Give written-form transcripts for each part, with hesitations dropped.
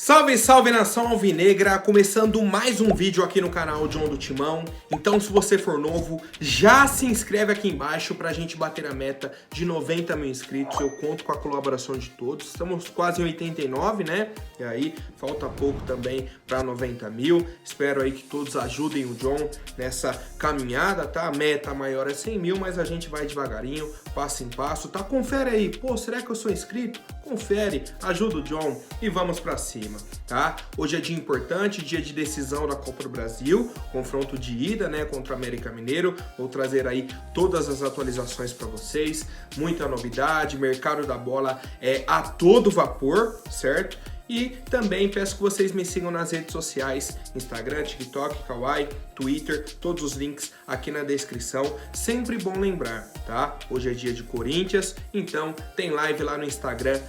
Salve, salve nação alvinegra, começando mais um vídeo aqui no canal John do Timão. Então se você for novo, já se inscreve aqui embaixo pra gente bater a meta de 90 mil inscritos. Eu conto com a colaboração de todos, estamos quase em 89, né? E aí falta pouco também pra 90 mil. Espero aí que todos ajudem o John nessa caminhada, tá? A meta maior é 100 mil, mas a gente vai devagarinho, passo em passo, tá? Confere aí, pô, será que eu sou inscrito? Confere, ajuda o John e vamos pra cima, tá? Hoje é dia importante, dia de decisão da Copa do Brasil, confronto de ida, né, contra o América Mineiro. Vou trazer aí todas as atualizações para vocês, muita novidade, mercado da bola é a todo vapor, certo? E também peço que vocês me sigam nas redes sociais, Instagram, TikTok, Kawaii, Twitter, todos os links aqui na descrição. Sempre bom lembrar, tá? Hoje é dia de Corinthians, então tem live lá no Instagram,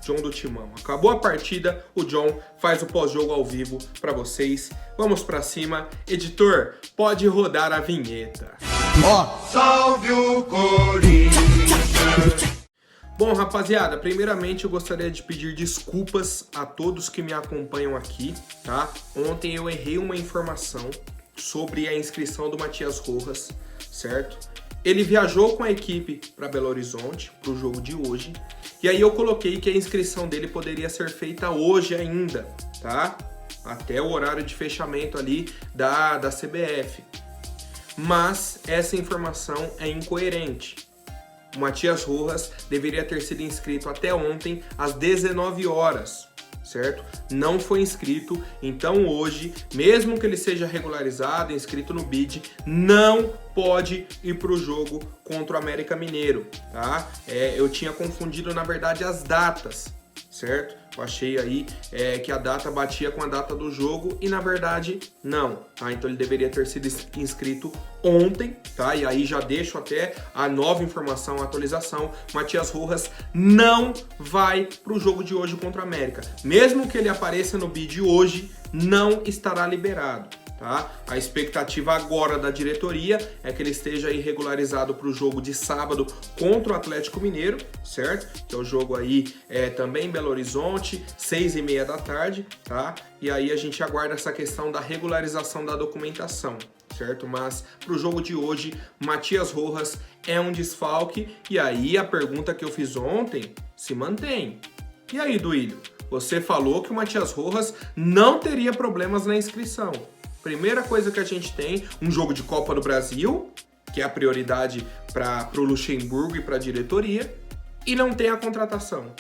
@John do Timão. Acabou a partida, o John faz o pós-jogo ao vivo para vocês. Vamos para cima. Editor, pode rodar a vinheta. Salve o Corinthians! Bom, rapaziada, primeiramente eu gostaria de pedir desculpas a todos que me acompanham aqui, tá? Ontem eu errei uma informação sobre a inscrição do Matias Rojas, certo? Ele viajou com a equipe para Belo Horizonte, para o jogo de hoje, e aí eu coloquei que a inscrição dele poderia ser feita hoje ainda, tá? Até o horário de fechamento ali da CBF. Mas essa informação é incoerente. O Matias Rojas deveria ter sido inscrito até ontem às 19 horas, certo? Não foi inscrito, então hoje, mesmo que ele seja regularizado, inscrito no BID, não pode ir para o jogo contra o América Mineiro, tá? Eu tinha confundido, na verdade, as datas, certo? Eu achei aí que a data batia com a data do jogo e na verdade não, tá? Então ele deveria ter sido inscrito ontem, tá? E aí já deixo até a nova informação, a atualização. Matias Rojas não vai pro jogo de hoje contra a América. Mesmo que ele apareça no BID hoje, não estará liberado. Tá? A expectativa agora da diretoria é que ele esteja aí regularizado para o jogo de sábado contra o Atlético Mineiro, certo? Que é o jogo aí também em Belo Horizonte, 6h30 da tarde, tá? E aí a gente aguarda essa questão da regularização da documentação, certo? Mas para o jogo de hoje, Matias Rojas é um desfalque e aí a pergunta que eu fiz ontem se mantém. E aí, Duílio? Você falou que o Matias Rojas não teria problemas na inscrição. Primeira coisa que a gente tem, um jogo de Copa do Brasil, que é a prioridade para o Luxemburgo e para a diretoria, e não tem a contratação.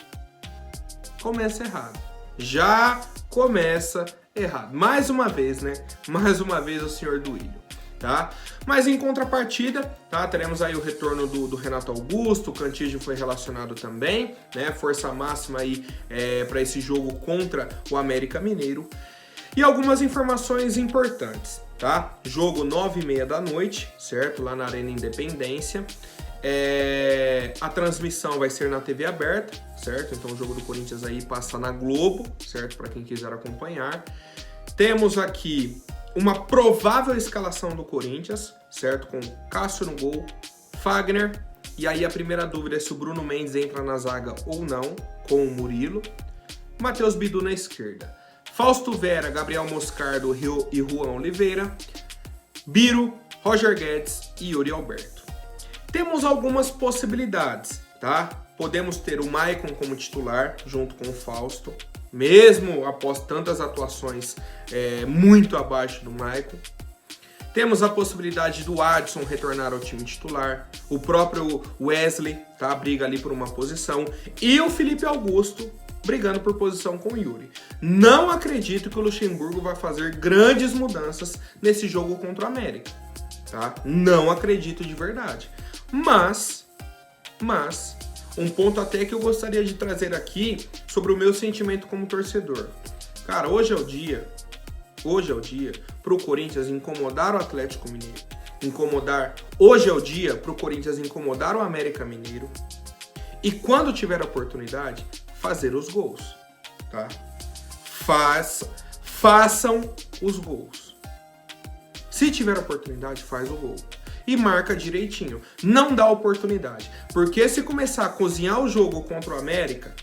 Começa errado. Já começa errado. Mais uma vez, né? Mais uma vez o senhor Duílio, tá? Mas em contrapartida, tá? Teremos aí o retorno do Renato Augusto, o Cantígio foi relacionado também, né? Força máxima aí para esse jogo contra o América Mineiro. E algumas informações importantes, tá? Jogo 9h30 da noite, certo? Lá na Arena Independência. A transmissão vai ser na TV aberta, certo? Então o jogo do Corinthians aí passa na Globo, certo? Para quem quiser acompanhar. Temos aqui uma provável escalação do Corinthians, certo? Com Cássio no gol, Fagner. E aí a primeira dúvida é se o Bruno Mendes entra na zaga ou não, com o Murilo. Matheus Bidu na esquerda. Fausto Vera, Gabriel Moscardo e Juan Oliveira, Biro, Roger Guedes e Yuri Alberto. Temos algumas possibilidades, tá? Podemos ter o Maicon como titular, junto com o Fausto, mesmo após tantas atuações muito abaixo do Maicon. Temos a possibilidade do Adson retornar ao time titular, o próprio Wesley, tá? Briga ali por uma posição, e o Felipe Augusto brigando por posição com o Yuri. Não acredito que o Luxemburgo vai fazer grandes mudanças nesse jogo contra o América, tá? Não acredito de verdade. Mas, um ponto até que eu gostaria de trazer aqui sobre o meu sentimento como torcedor. Cara, hoje é o dia pro Corinthians incomodar o Atlético Mineiro. Hoje é o dia pro Corinthians incomodar o América Mineiro. E quando tiver a oportunidade, fazer os gols, tá? Façam os gols. Se tiver oportunidade, faz o gol. E marca direitinho. Não dá oportunidade. Porque se começar a cozinhar o jogo contra o América,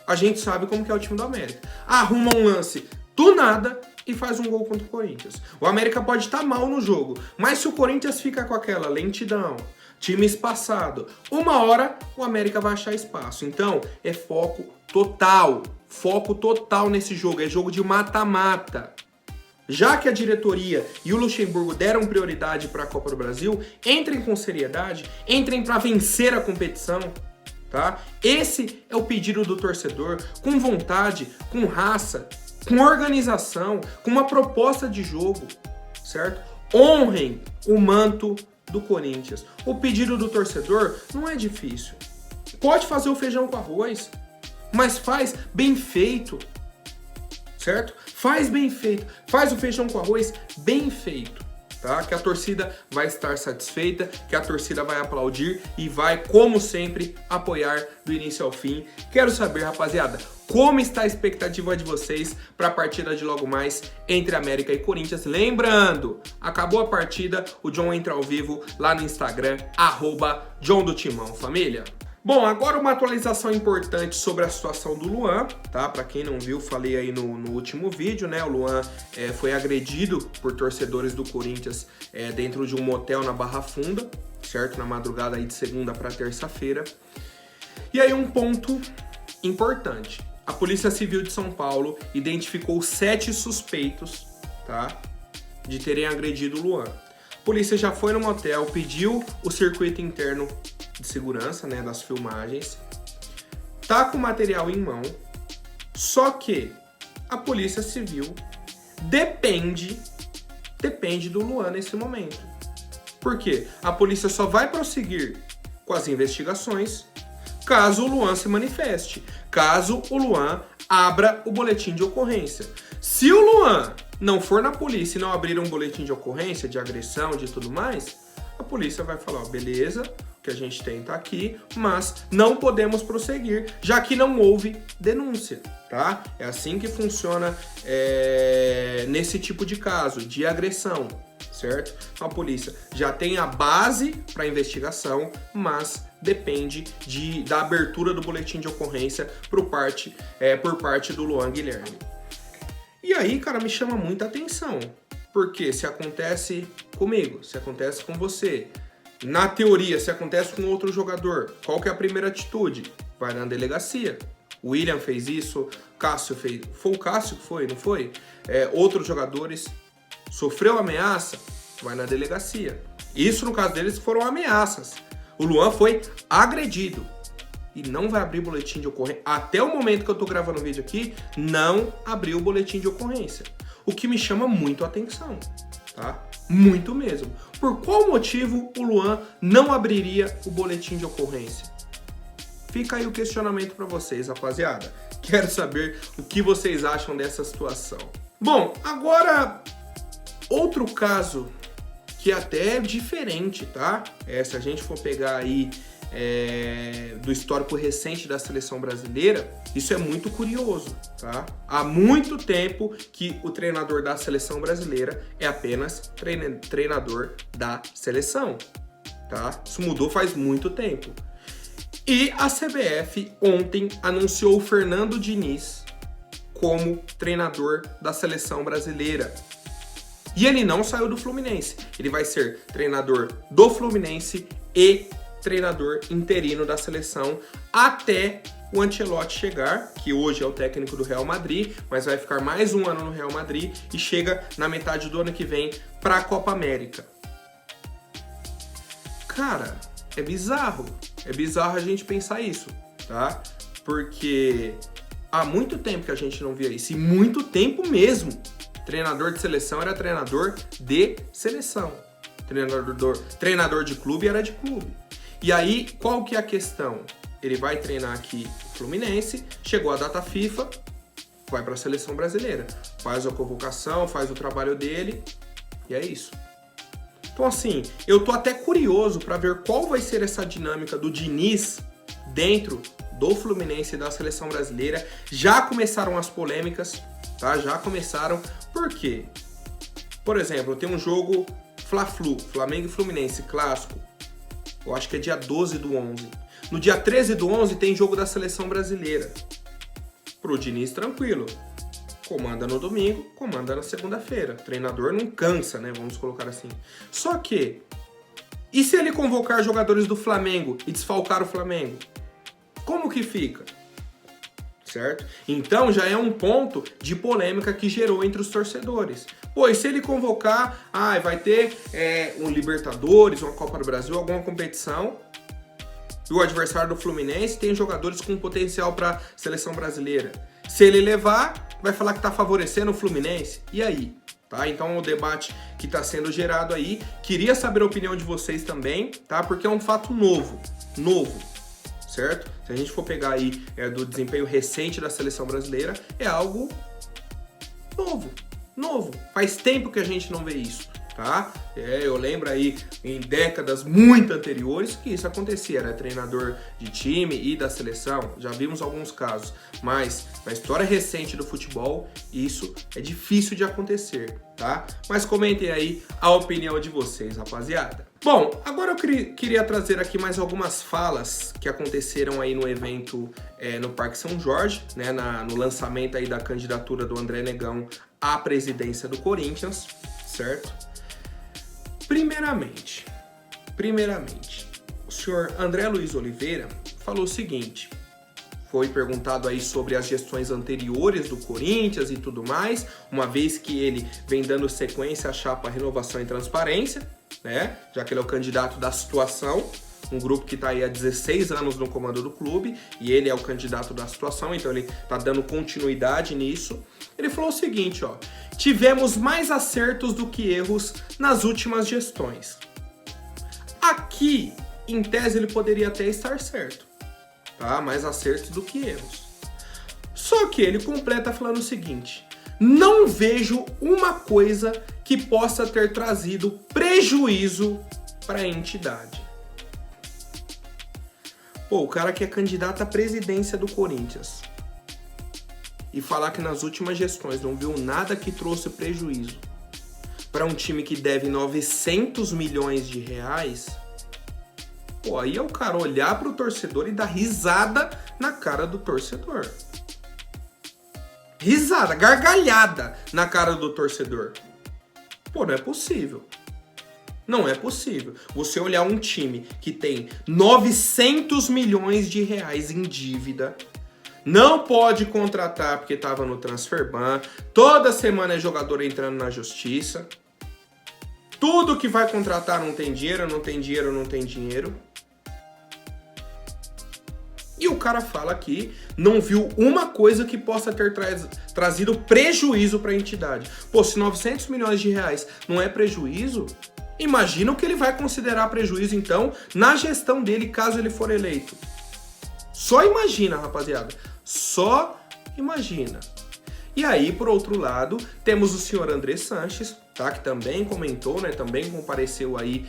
a gente sabe como que é o time do América. Arruma um lance do nada e faz um gol contra o Corinthians. O América pode estar mal no jogo, mas se o Corinthians fica com aquela lentidão, time espaçado, uma hora o América vai achar espaço. Então, é foco total nesse jogo, é jogo de mata-mata. Já que a diretoria e o Luxemburgo deram prioridade para a Copa do Brasil, entrem com seriedade, entrem para vencer a competição, tá? Esse é o pedido do torcedor, com vontade, com raça, com organização, com uma proposta de jogo, certo? Honrem o manto do Corinthians. O pedido do torcedor não é difícil. Pode fazer o feijão com arroz, mas faz bem feito, certo? Faz bem feito. Faz o feijão com arroz bem feito, tá? Que a torcida vai estar satisfeita, que a torcida vai aplaudir e vai, como sempre, apoiar do início ao fim. Quero saber, rapaziada, como está a expectativa de vocês para a partida de logo mais entre América e Corinthians? Lembrando, acabou a partida, o John entra ao vivo lá no Instagram, @JohnDoTimão, família. Bom, agora uma atualização importante sobre a situação do Luan, tá? Pra quem não viu, falei aí no último vídeo, né? O Luan foi agredido por torcedores do Corinthians dentro de um motel na Barra Funda, certo? Na madrugada aí de segunda para terça-feira. E aí um ponto importante. A Polícia Civil de São Paulo identificou 7 suspeitos, tá? De terem agredido o Luan. A polícia já foi no motel, pediu o circuito interno de segurança, né, das filmagens, tá com o material em mão, só que a Polícia Civil depende do Luan nesse momento. Por quê? A polícia só vai prosseguir com as investigações caso o Luan se manifeste, caso o Luan abra o boletim de ocorrência. Se o Luan não for na polícia e não abrir um boletim de ocorrência, de agressão, de tudo mais, a polícia vai falar, ó, beleza, que a gente tem tá aqui, mas não podemos prosseguir, já que não houve denúncia, tá? É assim que funciona nesse tipo de caso, de agressão, certo? A polícia já tem a base para investigação, mas depende da abertura do boletim de ocorrência por parte do Luan Guilherme. E aí, cara, me chama muita atenção, porque se acontece comigo, se acontece com você, na teoria, se acontece com outro jogador, qual que é a primeira atitude? Vai na delegacia. O William fez isso, Cássio fez... Foi o Cássio que foi, não foi? Outros jogadores sofreu ameaça, vai na delegacia. Isso, no caso deles, foram ameaças. O Luan foi agredido e não vai abrir boletim de ocorrência. Até o momento que eu tô gravando o vídeo aqui, não abriu o boletim de ocorrência. O que me chama muito a atenção, tá? Muito mesmo. Por qual motivo o Luan não abriria o boletim de ocorrência? Fica aí o questionamento para vocês, rapaziada. Quero saber o que vocês acham dessa situação. Bom, agora outro caso que até é diferente, tá? Se a gente for pegar aí do histórico recente da seleção brasileira, isso é muito curioso, tá? Há muito tempo que o treinador da seleção brasileira é apenas treinador da seleção, tá? Isso mudou faz muito tempo. E a CBF ontem anunciou o Fernando Diniz como treinador da seleção brasileira. E ele não saiu do Fluminense. Ele vai ser treinador do Fluminense e treinador interino da seleção até o Ancelotti chegar, que hoje é o técnico do Real Madrid, mas vai ficar mais um ano no Real Madrid e chega na metade do ano que vem para a Copa América. Cara, é bizarro a gente pensar isso, tá? Porque há muito tempo que a gente não via isso, e muito tempo mesmo. Treinador de seleção era treinador de seleção. Treinador de clube era de clube. E aí, qual que é a questão? Ele vai treinar aqui o Fluminense, chegou a data FIFA, vai para a seleção brasileira. Faz a convocação, faz o trabalho dele, e é isso. Então assim, eu tô até curioso para ver qual vai ser essa dinâmica do Diniz dentro do Fluminense e da seleção brasileira. Já começaram as polêmicas, tá? Já começaram. Por quê? Por exemplo, tem um jogo Fla-Flu, Flamengo e Fluminense, clássico. Eu acho que é dia 12/11. No dia 13/11 tem jogo da seleção brasileira. Pro Diniz, tranquilo. Comanda no domingo, comanda na segunda-feira. O treinador não cansa, né? Vamos colocar assim. Só que, e se ele convocar jogadores do Flamengo e desfalcar o Flamengo? Como que fica? Certo? Então já é um ponto de polêmica que gerou entre os torcedores. Pô, e se ele convocar, vai ter um Libertadores, uma Copa do Brasil, alguma competição, e o adversário do Fluminense tem jogadores com potencial para seleção brasileira. Se ele levar, vai falar que está favorecendo o Fluminense. E aí? Tá? Então é um debate que está sendo gerado aí. Queria saber a opinião de vocês também, tá? Porque é um fato novo. Certo? Se a gente for pegar aí do desempenho recente da seleção brasileira, é algo novo. Faz tempo que a gente não vê isso, tá? Eu lembro aí em décadas muito anteriores que isso acontecia, era treinador de time e da seleção, já vimos alguns casos, mas na história recente do futebol, isso é difícil de acontecer, tá? Mas comentem aí a opinião de vocês, rapaziada. Bom, agora eu queria trazer aqui mais algumas falas que aconteceram aí no evento no Parque São Jorge, né, no lançamento aí da candidatura do André Negão à presidência do Corinthians, certo? Primeiramente, o senhor André Luiz Oliveira falou o seguinte, foi perguntado aí sobre as gestões anteriores do Corinthians e tudo mais, uma vez que ele vem dando sequência à chapa Renovação e Transparência, né? Já que ele é o candidato da situação, um grupo que está aí há 16 anos no comando do clube, e ele é o candidato da situação, então ele está dando continuidade nisso. Ele falou o seguinte, ó, tivemos mais acertos do que erros nas últimas gestões. Aqui, em tese, ele poderia até estar certo, tá? Mais acertos do que erros. Só que ele completa falando o seguinte, não vejo uma coisa que possa ter trazido prejuízo para a entidade. Pô, o cara que é candidato à presidência do Corinthians e falar que nas últimas gestões não viu nada que trouxe prejuízo para um time que deve 900 milhões de reais, pô, aí é o cara olhar para o torcedor e dar risada na cara do torcedor. Risada, gargalhada na cara do torcedor. Pô, não é possível. Não é possível você olhar um time que tem 900 milhões de reais em dívida, não pode contratar porque estava no transfer ban, toda semana é jogador entrando na justiça, tudo que vai contratar não tem dinheiro, não tem dinheiro, não tem dinheiro. E o cara fala que não viu uma coisa que possa ter trazido prejuízo para a entidade. Pô, se 900 milhões de reais não é prejuízo, imagina o que ele vai considerar prejuízo, então, na gestão dele, caso ele for eleito. Só imagina, rapaziada. Só imagina. E aí, por outro lado, temos o senhor André Sanches, tá? Que também comentou, né? Também compareceu aí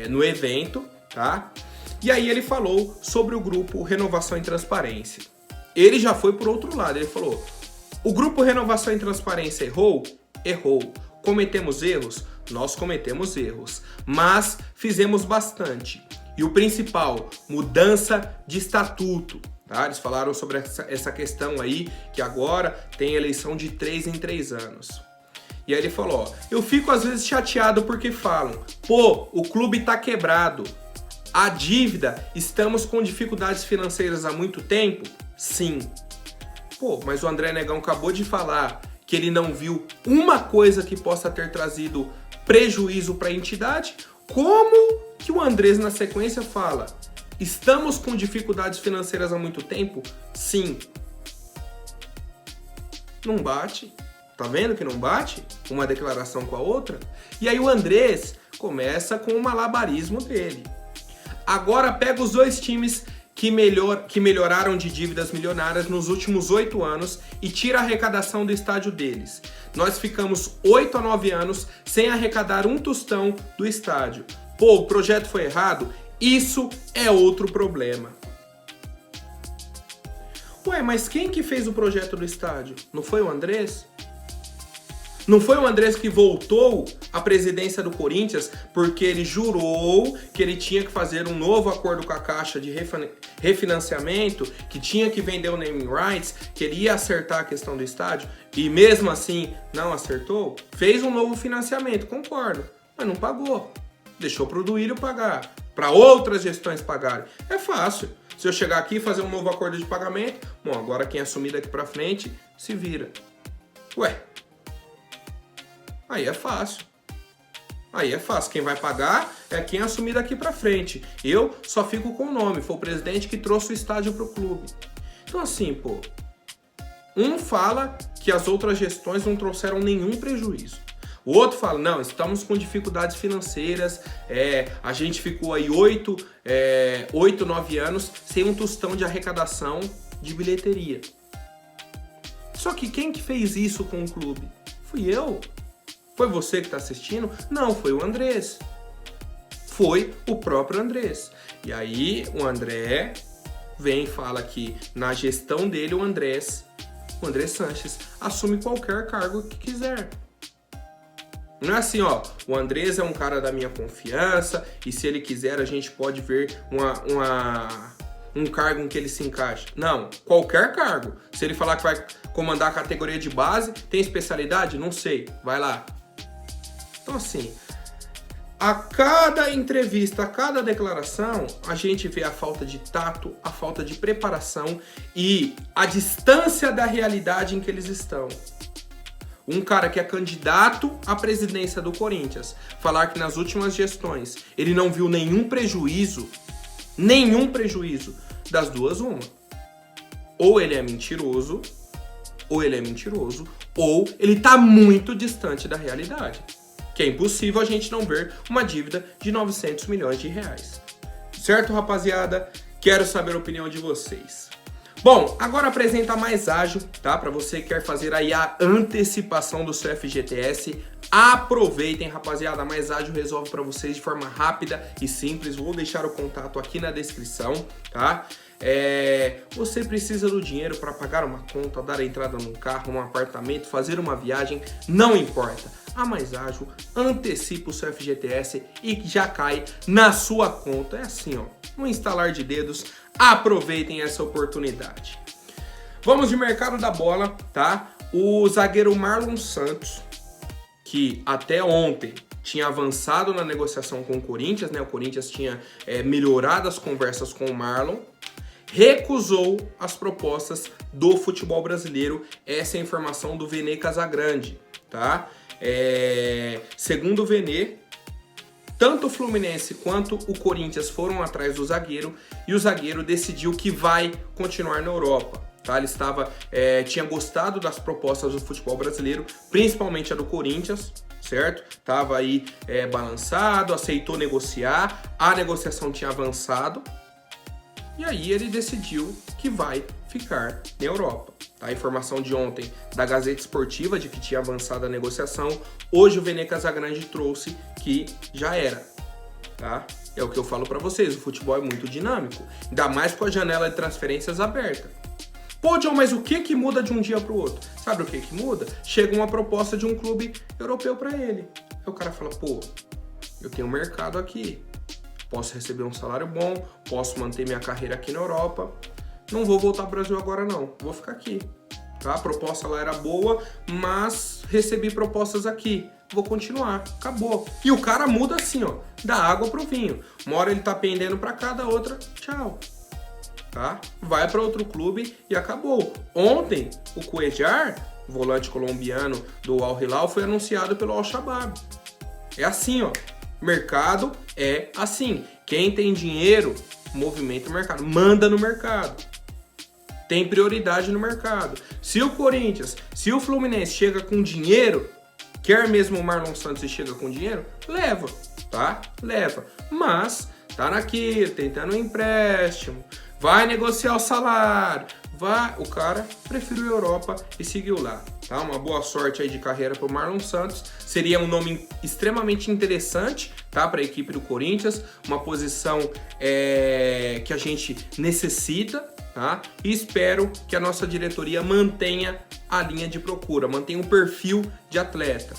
no evento, tá? E aí ele falou sobre o grupo Renovação e Transparência. Ele já foi por outro lado, ele falou, o grupo Renovação e Transparência errou? Errou. Cometemos erros? Nós cometemos erros, mas fizemos bastante. E o principal, mudança de estatuto. Tá? Eles falaram sobre essa questão aí, que agora tem eleição de 3 em 3 anos. E aí ele falou, ó, eu fico às vezes chateado porque falam, pô, o clube tá quebrado. A dívida, estamos com dificuldades financeiras há muito tempo? Sim. Pô, mas o André Negão acabou de falar que ele não viu uma coisa que possa ter trazido prejuízo para a entidade. Como que o Andrés na sequência fala? Estamos com dificuldades financeiras há muito tempo? Sim. Não bate. Tá vendo que não bate uma declaração com a outra? E aí o Andrés começa com o malabarismo dele. Agora pega os dois times que melhoraram de dívidas milionárias nos últimos 8 anos e tira a arrecadação do estádio deles. Nós ficamos 8 a 9 anos sem arrecadar um tostão do estádio. Pô, o projeto foi errado? Isso é outro problema. Ué, mas quem que fez o projeto do estádio? Não foi o Andrés? Não foi o Andrés que voltou à presidência do Corinthians porque ele jurou que ele tinha que fazer um novo acordo com a Caixa de refinanciamento, que tinha que vender o naming rights, que ele ia acertar a questão do estádio, e mesmo assim não acertou? Fez um novo financiamento, concordo, mas não pagou. Deixou para o Duílio pagar, para outras gestões pagarem. É fácil. Se eu chegar aqui e fazer um novo acordo de pagamento, bom, agora quem assumir daqui para frente se vira. Ué, aí é fácil. Aí é fácil. Quem vai pagar é quem assumir daqui para frente. Eu só fico com o nome. Foi o presidente que trouxe o estádio pro clube. Então assim, pô, um fala que as outras gestões não trouxeram nenhum prejuízo. O outro fala, não, estamos com dificuldades financeiras, a gente ficou aí 8, 9 anos sem um tostão de arrecadação de bilheteria. Só que quem que fez isso com o clube? Fui eu. Foi você que está assistindo? Não, foi o Andrés. Foi o próprio Andrés. E aí o André vem e fala que na gestão dele o André Sanches assume qualquer cargo que quiser. Não é assim, ó, o Andrés é um cara da minha confiança e se ele quiser a gente pode ver um cargo em que ele se encaixa. Não, qualquer cargo. Se ele falar que vai comandar a categoria de base, tem especialidade? Não sei, vai lá. Então assim, a cada entrevista, a cada declaração, a gente vê a falta de tato, a falta de preparação e a distância da realidade em que eles estão. Um cara que é candidato à presidência do Corinthians falar que nas últimas gestões ele não viu nenhum prejuízo, das duas uma. Ou ele é mentiroso, ou ele tá muito distante da realidade. Que é impossível a gente não ver uma dívida de 900 milhões de reais. Certo, rapaziada? Quero saber a opinião de vocês. Bom, agora apresenta a Mais Ágil, tá? Para você que quer fazer aí a antecipação do seu FGTS, aproveitem, rapaziada. A Mais Ágil resolve para vocês de forma rápida e simples. Vou deixar o contato aqui na descrição, tá? Você precisa do dinheiro para pagar uma conta, dar entrada num carro, um apartamento, fazer uma viagem, não importa. A Mais Ágil antecipa o seu FGTS e já cai na sua conta. É assim, ó, um instalar de dedos. Aproveitem essa oportunidade. Vamos de mercado da bola, tá? O zagueiro Marlon Santos, que até ontem tinha avançado na negociação com o Corinthians, né? O Corinthians tinha melhorado as conversas com o Marlon, recusou as propostas do futebol brasileiro. Essa é a informação do Vene Casagrande, tá? Segundo o Vene, tanto o Fluminense quanto o Corinthians foram atrás do zagueiro e o zagueiro decidiu que vai continuar na Europa. Tá? Ele tinha gostado das propostas do futebol brasileiro, principalmente a do Corinthians, certo? Tava aí balançado, aceitou negociar, a negociação tinha avançado e aí ele decidiu que vai ficar na Europa. A informação de ontem da Gazeta Esportiva de que tinha avançado a negociação, hoje o Vene Casagrande trouxe que já era, tá? É o que eu falo para vocês, o futebol é muito dinâmico, ainda mais com a janela de transferências aberta. Pô, John, mas o que muda de um dia para o outro? Sabe o que muda? Chega uma proposta de um clube europeu para ele. Aí o cara fala, pô, eu tenho um mercado aqui, posso receber um salário bom, posso manter minha carreira aqui na Europa, não vou voltar ao Brasil agora não, vou ficar aqui. Tá? A proposta lá era boa, mas recebi propostas aqui, vou continuar, acabou. E o cara muda assim, ó, da água pro vinho. Uma hora ele tá pendendo pra cá, da outra, tchau. Tá? Vai para outro clube e acabou. Ontem, o Cuéllar, volante colombiano do Al Hilal, foi anunciado pelo Al Shabab. É assim, ó. Mercado é assim. Quem tem dinheiro, movimenta o mercado, manda no mercado. Tem prioridade no mercado. Se o Corinthians, se o Fluminense chega com dinheiro, quer mesmo o Marlon Santos e chega com dinheiro, leva, tá? Leva. Mas tá naquilo, tentando um empréstimo, vai negociar o salário, o cara preferiu a Europa e seguiu lá, tá? Uma boa sorte aí de carreira pro Marlon Santos. Seria um nome extremamente interessante, tá? Para a equipe do Corinthians, uma posição que a gente necessita, tá? E espero que a nossa diretoria mantenha a linha de procura, mantenha um perfil de atleta,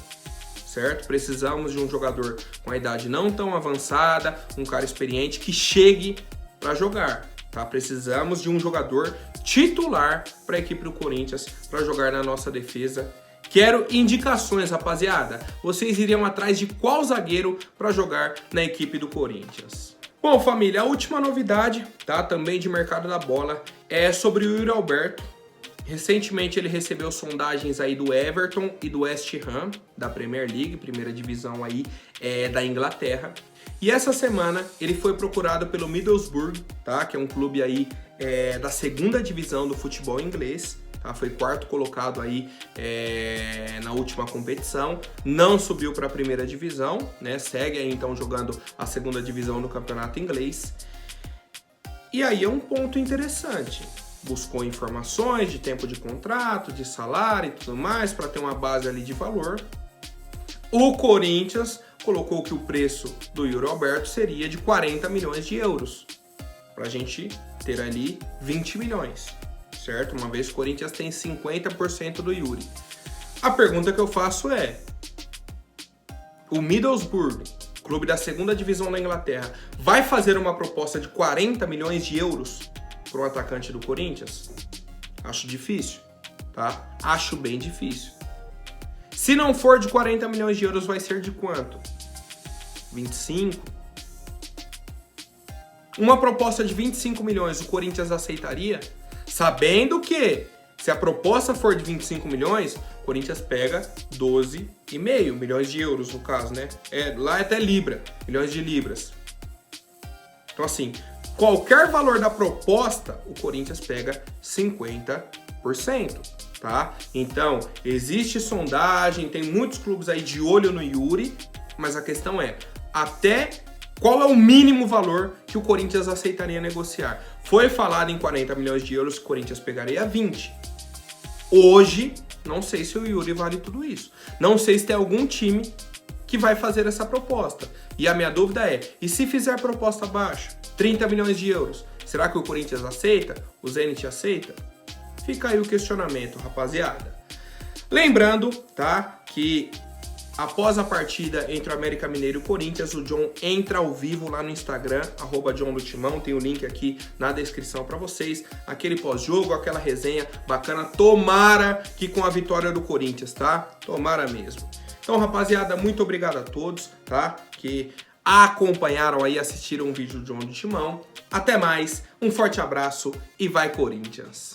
certo? Precisamos de um jogador com a idade não tão avançada, um cara experiente que chegue para jogar, tá? Precisamos de um jogador titular para a equipe do Corinthians para jogar na nossa defesa. Quero indicações, rapaziada. Vocês iriam atrás de qual zagueiro para jogar na equipe do Corinthians? Bom, família, a última novidade, tá? Também de mercado da bola, é sobre o Yuri Alberto. Recentemente ele recebeu sondagens aí do Everton e do West Ham, da Premier League, primeira divisão aí da Inglaterra. E essa semana ele foi procurado pelo Middlesbrough, tá? Que é um clube aí da segunda divisão do futebol inglês. Tá? Foi quarto colocado aí na última competição, não subiu para a primeira divisão, né? Segue aí então jogando a segunda divisão do campeonato inglês. E aí é um ponto interessante. Buscou informações de tempo de contrato, de salário e tudo mais, para ter uma base ali de valor. O Corinthians colocou que o preço do Yuri Alberto seria de 40 milhões de euros, para a gente ter ali 20 milhões, certo? Uma vez que o Corinthians tem 50% do Yuri. A pergunta que eu faço é, o Middlesbrough, clube da segunda divisão da Inglaterra, vai fazer uma proposta de 40 milhões de euros para um atacante do Corinthians? Acho difícil, tá? Acho bem difícil. Se não for de 40 milhões de euros, vai ser de quanto? 25? Uma proposta de 25 milhões, o Corinthians aceitaria? Sabendo que, se a proposta for de 25 milhões, o Corinthians pega 12,5 milhões de euros, no caso, né? Lá é até libra, milhões de libras. Então, assim, qualquer valor da proposta, o Corinthians pega 50%, tá? Então, existe sondagem, tem muitos clubes aí de olho no Yuri, mas a questão é, até qual é o mínimo valor que o Corinthians aceitaria negociar? Foi falado em 40 milhões de euros que o Corinthians pegaria 20. Hoje, não sei se o Yuri vale tudo isso. Não sei se tem algum time que vai fazer essa proposta. E a minha dúvida é, e se fizer proposta abaixo? 30 milhões de euros. Será que o Corinthians aceita? O Zenit aceita? Fica aí o questionamento, rapaziada. Lembrando, tá, que após a partida entre o América Mineiro e o Corinthians, o John entra ao vivo lá no Instagram, @JohnDoTimão, tem o link aqui na descrição para vocês. Aquele pós-jogo, aquela resenha bacana, tomara que com a vitória do Corinthians, tá? Tomara mesmo. Então, rapaziada, muito obrigado a todos, tá? Que acompanharam aí, assistiram o vídeo do John do Timão. Até mais, um forte abraço e vai Corinthians!